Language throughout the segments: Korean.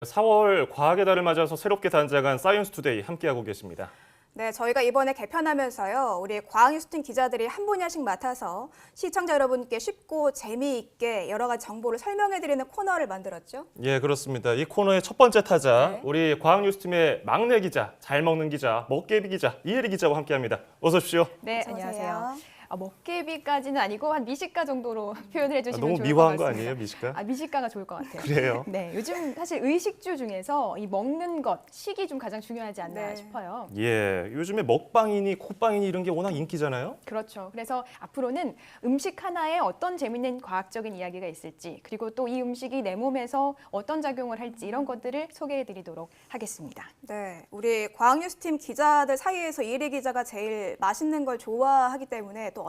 4월 과학의 달을 맞아서 새롭게 단장한 사이언스 투데이 함께하고 계십니다. 네, 저희가 이번에 개편하면서요, 우리 과학뉴스팀 기자들이 한 분야씩 맡아서 시청자 여러분께 쉽고 재미있게 여러 가지 정보를 설명해드리는 코너를 만들었죠. 예, 그렇습니다. 이 코너의 첫 번째 타자, 네. 우리 과학뉴스팀의 막내 기자, 잘 먹는 기자, 먹개비 기자, 이혜리 기자와 함께합니다. 어서 오십시오. 네, 어서 오세요. 안녕하세요. 먹개비까지는 아니고 한 미식가 정도로 표현을 해주시면 너무 좋을 미화한 것 거 같습니다. 아니에요, 미식가? 미식가가 좋을 것 같아요. 그래요? 네, 요즘 사실 의식주 중에서 이 먹는 것, 식이 좀 가장 중요하지 않나 네. 싶어요. 예, 요즘에 먹방이니 콧방이니 이런 게 워낙 인기잖아요. 그렇죠. 그래서 앞으로는 음식 하나에 어떤 재밌는 과학적인 이야기가 있을지, 그리고 또 이 음식이 내 몸에서 어떤 작용을 할지 이런 것들을 소개해드리도록 하겠습니다. 네, 우리 과학뉴스팀 기자들 사이에서 이혜리 기자가 제일 맛있는 걸 좋아하기 때문에 또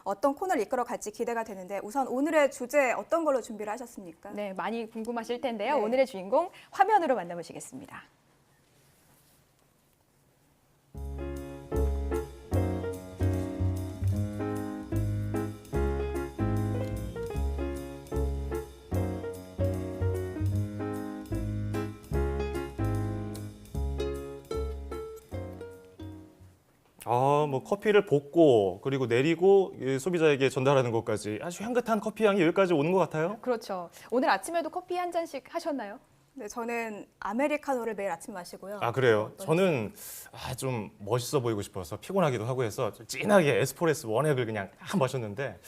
어떤 코너를 이끌어 갈지 기대가 되는데 우선 오늘의 주제 어떤 걸로 준비를 하셨습니까? 네, 많이 궁금하실 텐데요. 네. 오늘의 주인공 화면으로 만나보시겠습니다. 뭐 커피를 볶고 그리고 내리고 소비자에게 전달하는 것까지 아주 향긋한 커피 향이 여기까지 오는 것 같아요. 그렇죠. 오늘 아침에도 커피 한 잔씩 하셨나요? 네, 저는 아메리카노를 매일 아침 마시고요. 아, 그래요? 어떠세요? 저는 좀 멋있어 보이고 싶어서 피곤하기도 하고 해서 좀 진하게 에스프레소 원액을 그냥 딱 마셨는데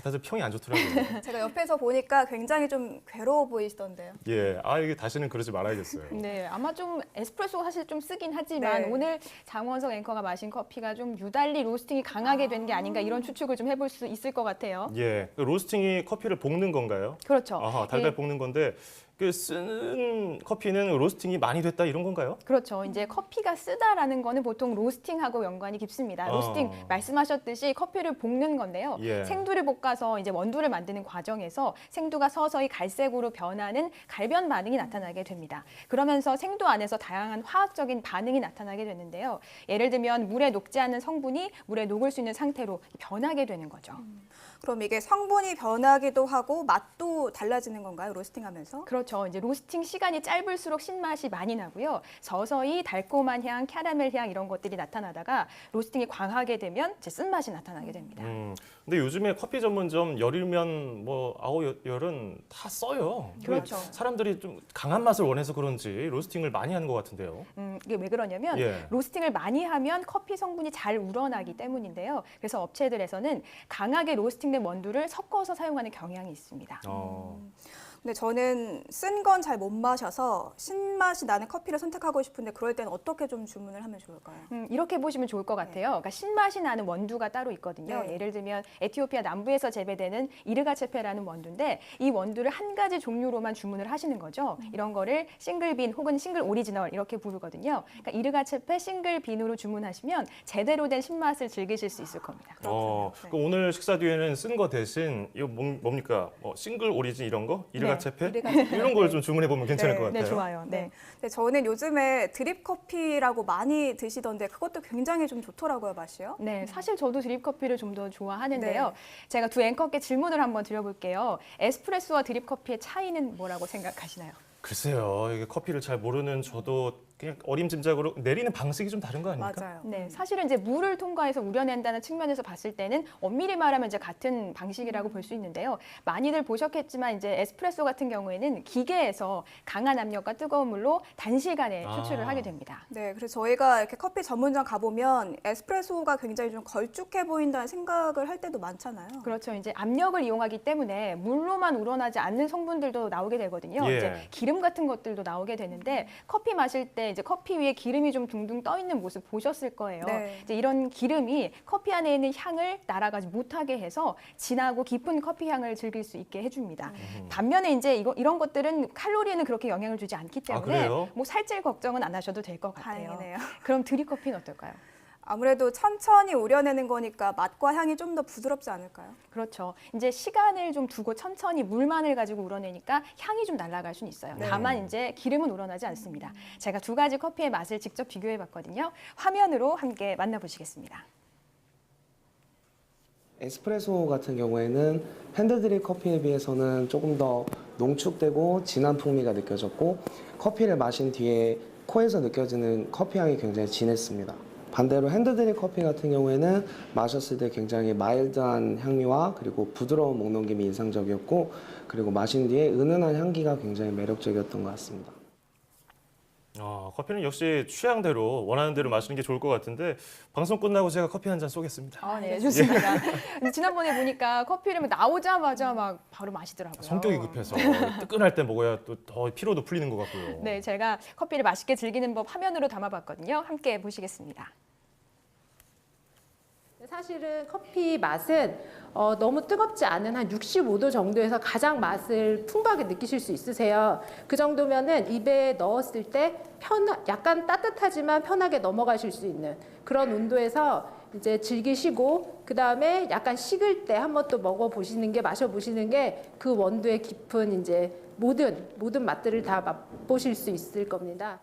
다들 평이 안 좋더라고요. 제가 옆에서 보니까 굉장히 좀 괴로워 보이시던데요. 예, 이게 다시는 그러지 말아야겠어요. 네, 아마 좀 에스프레소가 사실 좀 쓰긴 하지만 네. 오늘 장원석 앵커가 마신 커피가 좀 유달리 로스팅이 강하게 된 게 아닌가 이런 추측을 좀 해볼 수 있을 것 같아요. 예, 그 로스팅이 커피를 볶는 건가요? 그렇죠. 달달 예, 볶는 건데 그 쓰는 커피는 로스팅이 많이 됐다 이런 건가요? 그렇죠. 이제 커피가 쓰다라는 거는 보통 로스팅하고 연관이 깊습니다. 로스팅 말씀하셨듯이 커피를 볶는 건데요. 예. 생두를 볶아서 이제 원두를 만드는 과정에서 생두가 서서히 갈색으로 변하는 갈변 반응이 나타나게 됩니다. 그러면서 생두 안에서 다양한 화학적인 반응이 나타나게 되는데요. 예를 들면 물에 녹지 않은 성분이 물에 녹을 수 있는 상태로 변하게 되는 거죠. 그럼 이게 성분이 변하기도 하고 맛도 달라지는 건가요? 로스팅하면서? 그렇죠. 이제 로스팅 시간이 짧을수록 신맛이 많이 나고요. 서서히 달콤한 향, 캐러멜 향 이런 것들이 나타나다가 로스팅이 강하게 되면 이제 쓴맛이 나타나게 됩니다. 근데 요즘에 커피 전문점 열이면 아홉 열은 다 써요. 그렇죠. 사람들이 좀 강한 맛을 원해서 그런지 로스팅을 많이 하는 것 같은데요. 이게 왜 그러냐면 예. 로스팅을 많이 하면 커피 성분이 잘 우러나기 때문인데요. 그래서 업체들에서는 강하게 로스팅된 원두를 섞어서 사용하는 경향이 있습니다. 근데 저는 쓴 건 잘 못 마셔서 신맛이 나는 커피를 선택하고 싶은데 그럴 때는 어떻게 좀 주문을 하면 좋을까요? 이렇게 보시면 좋을 것 같아요. 그러니까 신맛이 나는 원두가 따로 있거든요. 네. 예를 들면 에티오피아 남부에서 재배되는 이르가체페라는 원두인데 이 원두를 한 가지 종류로만 주문을 하시는 거죠. 이런 거를 싱글빈 혹은 싱글 오리지널 이렇게 부르거든요. 그러니까 이르가체페 싱글빈으로 주문하시면 제대로 된 신맛을 즐기실 수 있을 겁니다. 그렇군요. 네. 그럼 오늘 식사 뒤에는 쓴 거 대신 이거 뭡니까? 싱글 오리진 이런 거? 이르가체페? 이르가체페. 이런 걸 좀 주문해 보면 괜찮을 네. 것 같아요. 네, 좋아요. 네. 네. 근데 저는 요즘에 드립 커피라고 많이 드시던데 그것도 굉장히 좀 좋더라고요, 맛이요. 네, 사실 저도 드립 커피를 좀 더 좋아하는데요. 네. 제가 두 앵커께 질문을 한번 드려볼게요. 에스프레소와 드립 커피의 차이는 뭐라고 생각하시나요? 글쎄요, 이게 커피를 잘 모르는 저도 그냥 어림짐작으로 내리는 방식이 좀 다른 거 아닙니까? 맞아요. 네, 사실은 이제 물을 통과해서 우려낸다는 측면에서 봤을 때는 엄밀히 말하면 이제 같은 방식이라고 볼 수 있는데요. 많이들 보셨겠지만 이제 에스프레소 같은 경우에는 기계에서 강한 압력과 뜨거운 물로 단시간에 추출을 하게 됩니다. 네, 그래서 저희가 이렇게 커피 전문점 가보면 에스프레소가 굉장히 좀 걸쭉해 보인다는 생각을 할 때도 많잖아요. 그렇죠. 이제 압력을 이용하기 때문에 물로만 우러나지 않는 성분들도 나오게 되거든요. 예. 이제 기름 같은 것들도 나오게 되는데 커피 마실 때 이제 커피 위에 기름이 좀 둥둥 떠 있는 모습 보셨을 거예요. 네. 이제 이런 기름이 커피 안에 있는 향을 날아가지 못하게 해서 진하고 깊은 커피 향을 즐길 수 있게 해줍니다. 반면에 이제 이런 것들은 칼로리에는 그렇게 영향을 주지 않기 때문에 그래요? 뭐 살찔 걱정은 안 하셔도 될 것 같아요. 다행이네요. 그럼 드립 커피는 어떨까요? 아무래도 천천히 우려내는 거니까 맛과 향이 좀 더 부드럽지 않을까요? 그렇죠. 이제 시간을 좀 두고 천천히 물만을 가지고 우러내니까 향이 좀 날아갈 수는 있어요. 네. 다만 이제 기름은 우러나지 않습니다. 제가 두 가지 커피의 맛을 직접 비교해 봤거든요. 화면으로 함께 만나보시겠습니다. 에스프레소 같은 경우에는 핸드드립 커피에 비해서는 조금 더 농축되고 진한 풍미가 느껴졌고 커피를 마신 뒤에 코에서 느껴지는 커피 향이 굉장히 진했습니다. 반대로 핸드드립 커피 같은 경우에는 마셨을 때 굉장히 마일드한 향미와 그리고 부드러운 목넘김이 인상적이었고 그리고 마신 뒤에 은은한 향기가 굉장히 매력적이었던 것 같습니다. 커피는 역시 취향대로 원하는 대로 마시는 게 좋을 것 같은데 방송 끝나고 제가 커피 한 잔 쏘겠습니다. 네, 좋습니다. 근데 지난번에 보니까 커피를 나오자마자 막 바로 마시더라고요. 성격이 급해서 뜨끈할 때 먹어야 또 더 피로도 풀리는 것 같고요. 네, 제가 커피를 맛있게 즐기는 법 화면으로 담아봤거든요. 함께 보시겠습니다. 사실은 커피 맛은 너무 뜨겁지 않은 한 65도 정도에서 가장 맛을 풍부하게 느끼실 수 있으세요. 그 정도면은 입에 넣었을 때 약간 따뜻하지만 편하게 넘어가실 수 있는 그런 온도에서 이제 즐기시고 그 다음에 약간 식을 때 한번 또 먹어보시는 게 마셔보시는 게 그 원두의 깊은 이제 모든 맛들을 다 맛보실 수 있을 겁니다.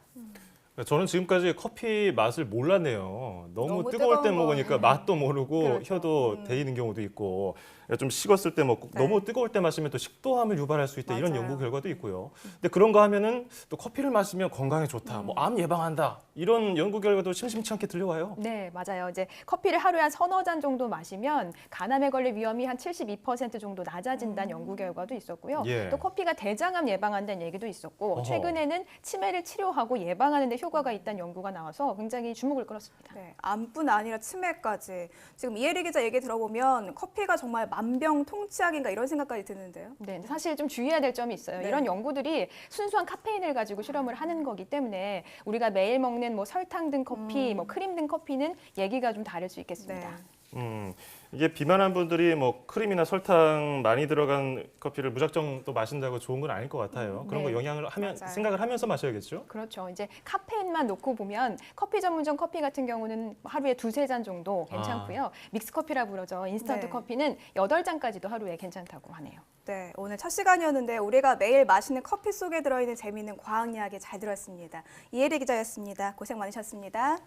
저는 지금까지 커피 맛을 몰랐네요. 너무 너무 뜨거울 때 뜨거운 먹으니까 맛도 모르고 그렇죠. 혀도 데이는 경우도 있고 좀 식었을 때 먹고 네. 너무 뜨거울 때 마시면 또 식도암을 유발할 수 있다 이런 맞아요. 연구 결과도 있고요. 근데 그런 거 하면은 또 커피를 마시면 건강에 좋다, 뭐 암 예방한다 이런 연구 결과도 심심치 않게 들려와요. 네, 맞아요. 이제 커피를 하루에 한 서너 잔 정도 마시면 간암에 걸릴 위험이 한 72% 정도 낮아진다는 연구 결과도 있었고요. 예. 또 커피가 대장암 예방한다는 얘기도 있었고 어허. 최근에는 치매를 치료하고 예방하는 데 효과가 있다는 연구가 나와서 굉장히 주목을 끌었습니다. 네, 암뿐 아니라 치매까지. 지금 이혜리 기자 얘기 들어보면 커피가 정말 만병통치약인가 이런 생각까지 드는데요. 네, 근데 사실 좀 주의해야 될 점이 있어요. 네. 이런 연구들이 순수한 카페인을 가지고 실험을 하는 거기 때문에 우리가 매일 먹는 뭐 설탕 든 커피, 뭐 크림 든 커피는 얘기가 좀 다를 수 있겠습니다. 네. 이게 비만한 분들이 뭐 크림이나 설탕 많이 들어간 커피를 무작정 또 마신다고 좋은 건 아닐 것 같아요. 그런 네. 거 영향을 하면 맞아요. 생각을 하면서 마셔야겠죠. 그렇죠. 이제 카페인만 놓고 보면 커피 전문점 커피 같은 경우는 하루에 2~3잔 정도 괜찮고요. 믹스 커피라 부르죠. 인스턴트 네. 커피는 8잔까지도 하루에 괜찮다고 하네요. 네, 오늘 첫 시간이었는데 우리가 매일 마시는 커피 속에 들어있는 재미있는 과학 이야기 잘 들었습니다. 이혜리 기자였습니다. 고생 많으셨습니다.